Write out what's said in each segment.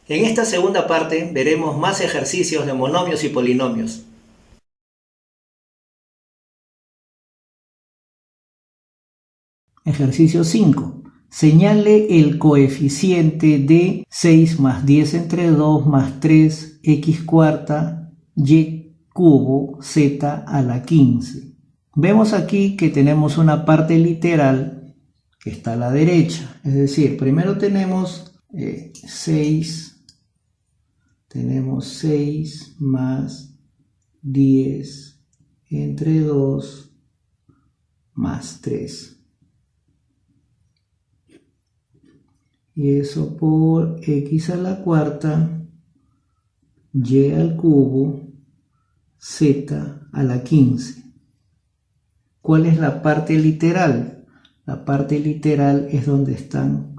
En esta segunda parte veremos más ejercicios de monomios y polinomios. Ejercicio 5. Señale el coeficiente de 6 más 10 entre 2 más 3x cuarta y cubo z a la 15. Vemos aquí que tenemos una parte literal que está a la derecha. Es decir, primero tenemos 6 más 10 entre 2 más 3. Y eso por x a la cuarta, y al cubo, z a la 15. ¿Cuál es la parte literal? La parte literal es donde están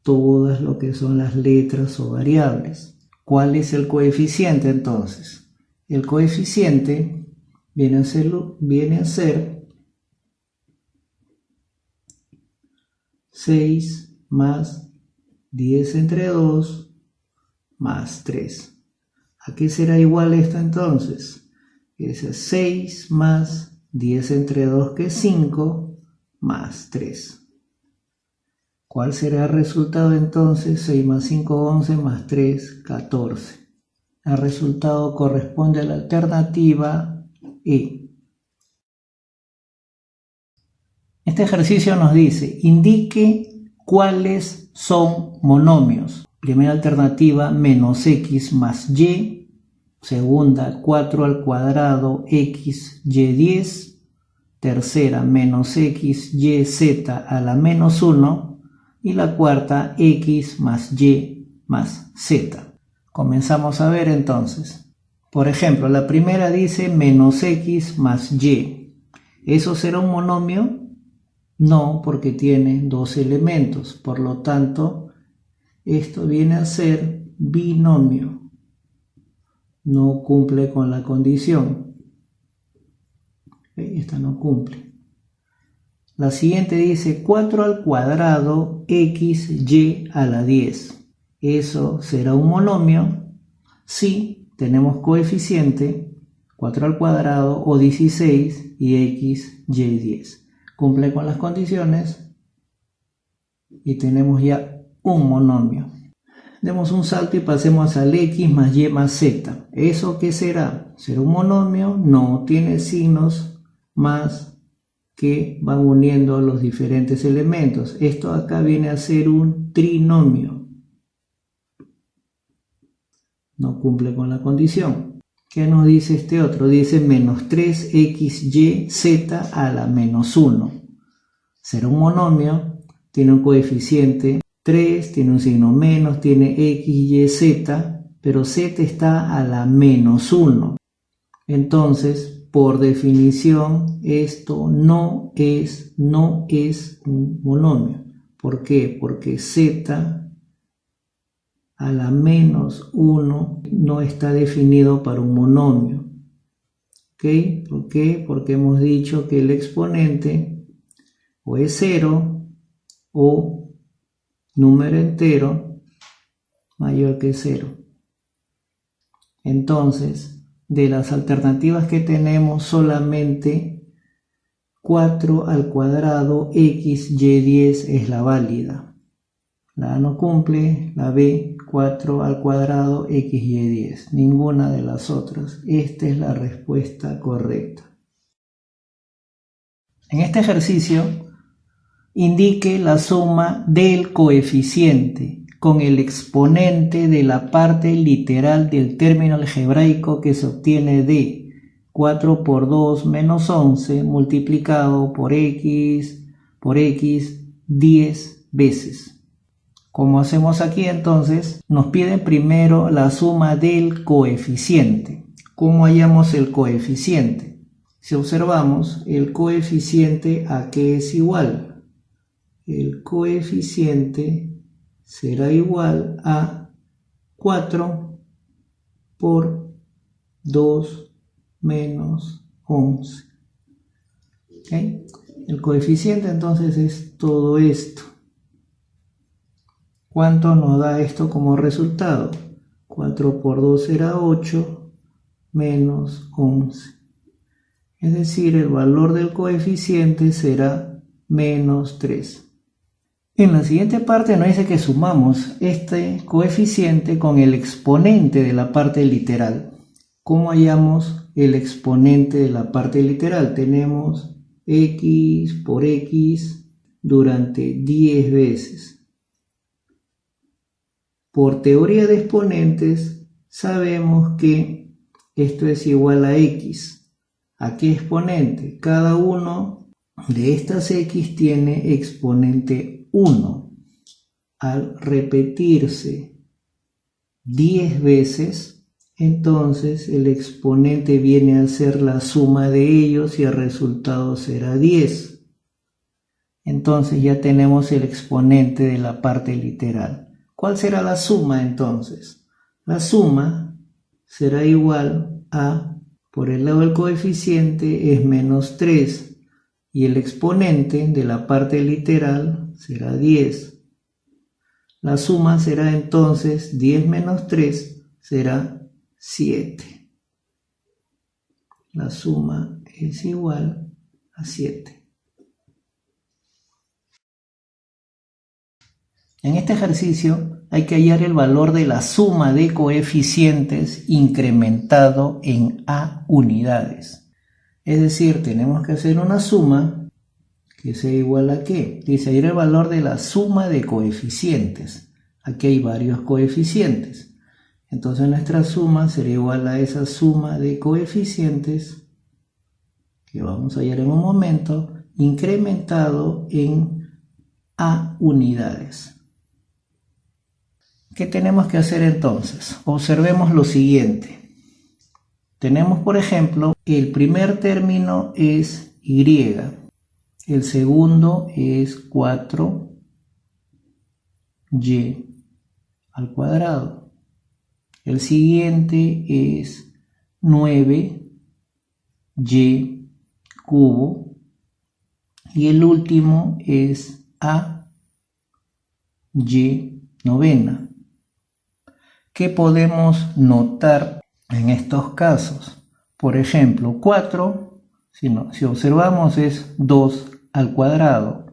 todas lo que son las letras o variables. ¿Cuál es el coeficiente entonces? El coeficiente viene a ser 6 más 10 entre 2 más 3. ¿A qué será igual esto entonces? Es 6 más 10 entre 2 que es 5 más 3. ¿Cuál será el resultado entonces? 6 más 5, 11 más 3, 14. El resultado corresponde a la alternativa E. Este ejercicio nos dice, indique cuáles son monomios. Primera alternativa, menos x más y. Segunda, 4 al cuadrado x y 10. Tercera, menos x y z a la menos 1. Y la cuarta, x más y más z. Comenzamos a ver entonces. Por ejemplo, la primera dice menos x más y. ¿Eso será un monomio? No, porque tiene dos elementos. Por lo tanto, esto viene a ser binomio. No cumple con la condición. Esta no cumple. La siguiente dice 4 al cuadrado xy a la 10. ¿Eso será un monomio? Sí, tenemos coeficiente 4 al cuadrado o 16 y x y 10. Cumple con las condiciones y tenemos ya un monomio. Demos un salto y pasemos al x más y más z. ¿Eso qué será? ¿Será un monomio? No, tiene signos más que van uniendo los diferentes elementos. Esto acá viene a ser un trinomio. No cumple con la condición. ¿Qué nos dice este otro? Dice menos 3xyz a la menos 1. Será un monomio, tiene un coeficiente 3, tiene un signo menos, tiene x, y, z, pero z está a la menos 1. Entonces, por definición, esto no es un monomio. ¿Por qué? Porque z a la menos 1 no está definido para un monomio. ¿Ok? ¿Por qué? Porque hemos dicho que el exponente o es 0 o número entero mayor que 0. Entonces, de las alternativas que tenemos, solamente 4 al cuadrado x y 10 es la válida. La A no cumple, la B 4 al cuadrado x y 10. Ninguna de las otras. Esta es la respuesta correcta. En este ejercicio, indique la suma del coeficiente con el exponente de la parte literal del término algebraico que se obtiene de 4 por 2 menos 11 multiplicado por x 10 veces. Como hacemos aquí entonces, nos piden primero la suma del coeficiente. ¿Cómo hallamos el coeficiente? Si observamos, el coeficiente ¿a qué es igual? El coeficiente será igual a 4 por 2 menos 11. ¿Okay? El coeficiente entonces es todo esto. ¿Cuánto nos da esto como resultado? 4 por 2 será 8, menos 11. Es decir, el valor del coeficiente será menos 3. En la siguiente parte nos dice que sumamos este coeficiente con el exponente de la parte literal. ¿Cómo hallamos el exponente de la parte literal? Tenemos x por x durante 10 veces. Por teoría de exponentes sabemos que esto es igual a x. ¿A qué exponente? Cada uno de estas x tiene exponente 1. Al repetirse 10 veces, entonces el exponente viene a ser la suma de ellos y el resultado será 10. Entonces ya tenemos el exponente de la parte literal. ¿Cuál será la suma entonces? La suma será igual a, por el lado del coeficiente es menos 3 y el exponente de la parte literal será 10. La suma será entonces 10 menos 3 será 7. La suma es igual a 7. En este ejercicio hay que hallar el valor de la suma de coeficientes incrementado en A unidades. Es decir, tenemos que hacer una suma que sea igual a ¿qué? Dice hallar el valor de la suma de coeficientes. Aquí hay varios coeficientes. Entonces nuestra suma será igual a esa suma de coeficientes que vamos a hallar en un momento, incrementado en A unidades. ¿Qué tenemos que hacer entonces? Observemos lo siguiente. Tenemos, por ejemplo, el primer término es y, el segundo es 4y al cuadrado, el siguiente es 9y cubo y el último es ay novena. ¿Qué podemos notar en estos casos? Por ejemplo, 4, si observamos, es 2 al cuadrado.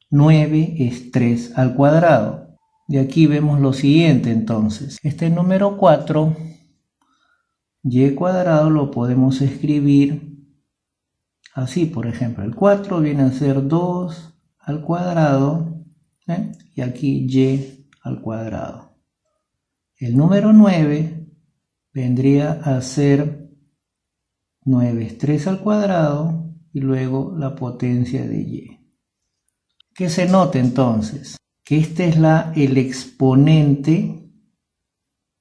9 es 3 al cuadrado. De aquí vemos lo siguiente entonces. Este número 4, y cuadrado, lo podemos escribir así, por ejemplo. El 4 viene a ser 2 al cuadrado, y aquí y al cuadrado. El número 9 vendría a ser 9 es 3 al cuadrado y luego la potencia de y. ¿Qué se nota entonces? Que este es el exponente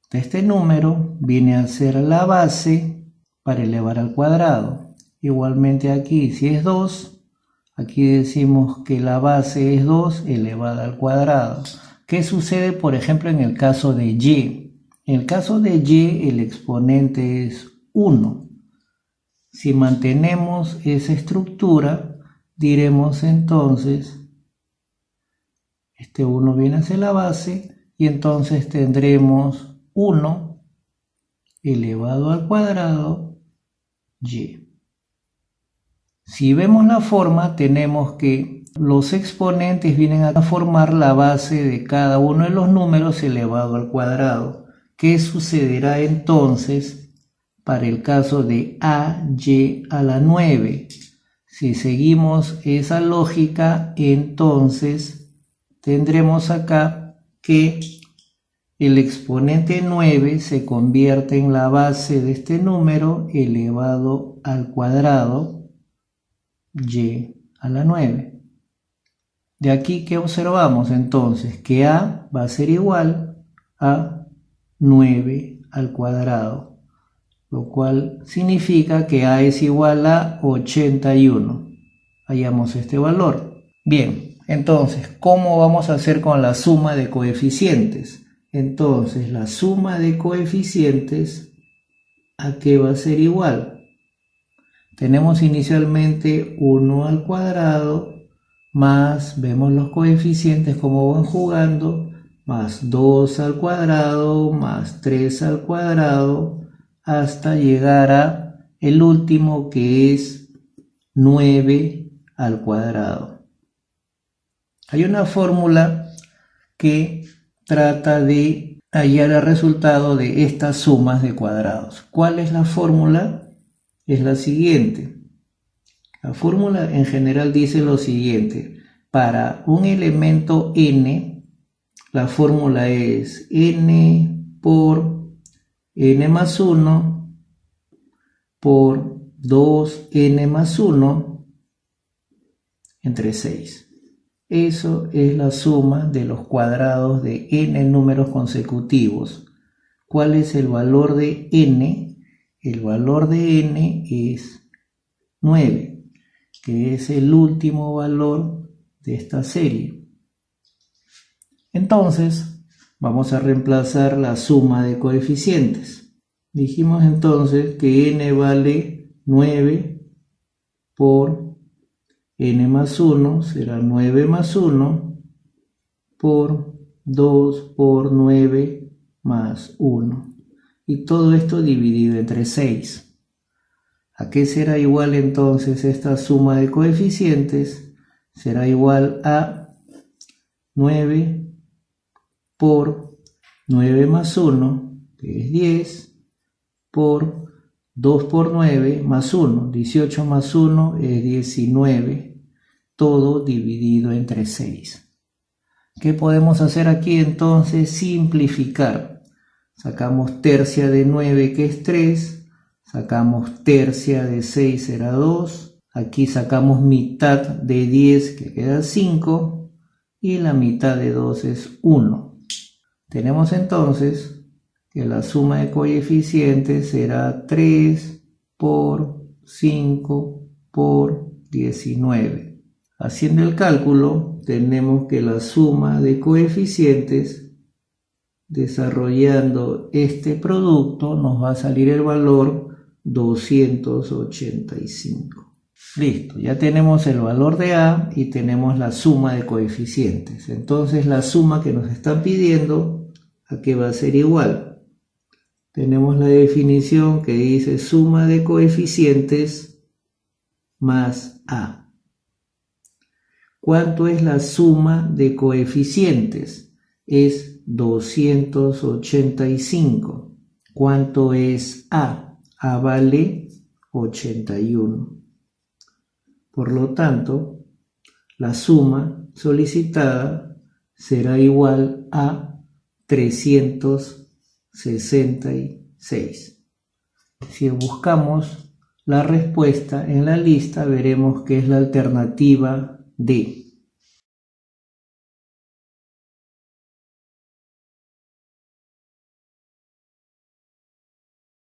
de este número, viene a ser la base para elevar al cuadrado. Igualmente aquí, si es 2, aquí decimos que la base es 2 elevada al cuadrado. ¿Qué sucede, por ejemplo, en el caso de y? En el caso de y, el exponente es 1. Si mantenemos esa estructura, diremos entonces, este 1 viene a ser la base, y entonces tendremos 1 elevado al cuadrado y. Si vemos la forma, tenemos que los exponentes vienen a formar la base de cada uno de los números elevado al cuadrado. ¿Qué sucederá entonces para el caso de ay a la 9? Si seguimos esa lógica, entonces tendremos acá que el exponente 9 se convierte en la base de este número elevado al cuadrado y a la 9. De aquí, ¿qué observamos entonces? Que a va a ser igual a 9 al cuadrado, lo cual significa que a es igual a 81. Hallamos este valor. Bien, entonces, ¿cómo vamos a hacer con la suma de coeficientes? Entonces, la suma de coeficientes, ¿a qué va a ser igual? Tenemos inicialmente 1 al cuadrado más, vemos los coeficientes como van jugando, más 2 al cuadrado, más 3 al cuadrado, hasta llegar a el último, que es 9 al cuadrado. Hay una fórmula que trata de hallar el resultado de estas sumas de cuadrados. ¿Cuál es la fórmula? Es la siguiente. La fórmula en general dice lo siguiente: para un elemento n, la fórmula es n por n más 1 por 2n más 1 entre 6. Eso es la suma de los cuadrados de n números consecutivos. ¿Cuál es el valor de n? El valor de n es 9, que es el último valor de esta serie. Entonces, vamos a reemplazar la suma de coeficientes. Dijimos entonces que n vale 9 por n más 1, será 9 más 1 por 2 por 9 más 1. Y todo esto dividido entre 6. ¿A qué será igual entonces esta suma de coeficientes? Será igual a 9 por 9 más 1, que es 10, por 2 por 9 más 1, 18 más 1 es 19, todo dividido entre 6. ¿Qué podemos hacer aquí entonces? Simplificar. Sacamos tercia de 9, que es 3, sacamos tercia de 6, será 2, aquí sacamos mitad de 10, que queda 5, y la mitad de 2 es 1. Tenemos entonces que la suma de coeficientes será 3 por 5 por 19. Haciendo el cálculo, tenemos que la suma de coeficientes, desarrollando este producto, nos va a salir el valor 285. Listo, ya tenemos el valor de A y tenemos la suma de coeficientes. Entonces la suma que nos están pidiendo, ¿a qué va a ser igual? Tenemos la definición que dice suma de coeficientes más A. ¿Cuánto es la suma de coeficientes? Es 285. ¿Cuánto es A? A vale 81. Por lo tanto, la suma solicitada será igual a 366. Si buscamos la respuesta en la lista, veremos que es la alternativa D.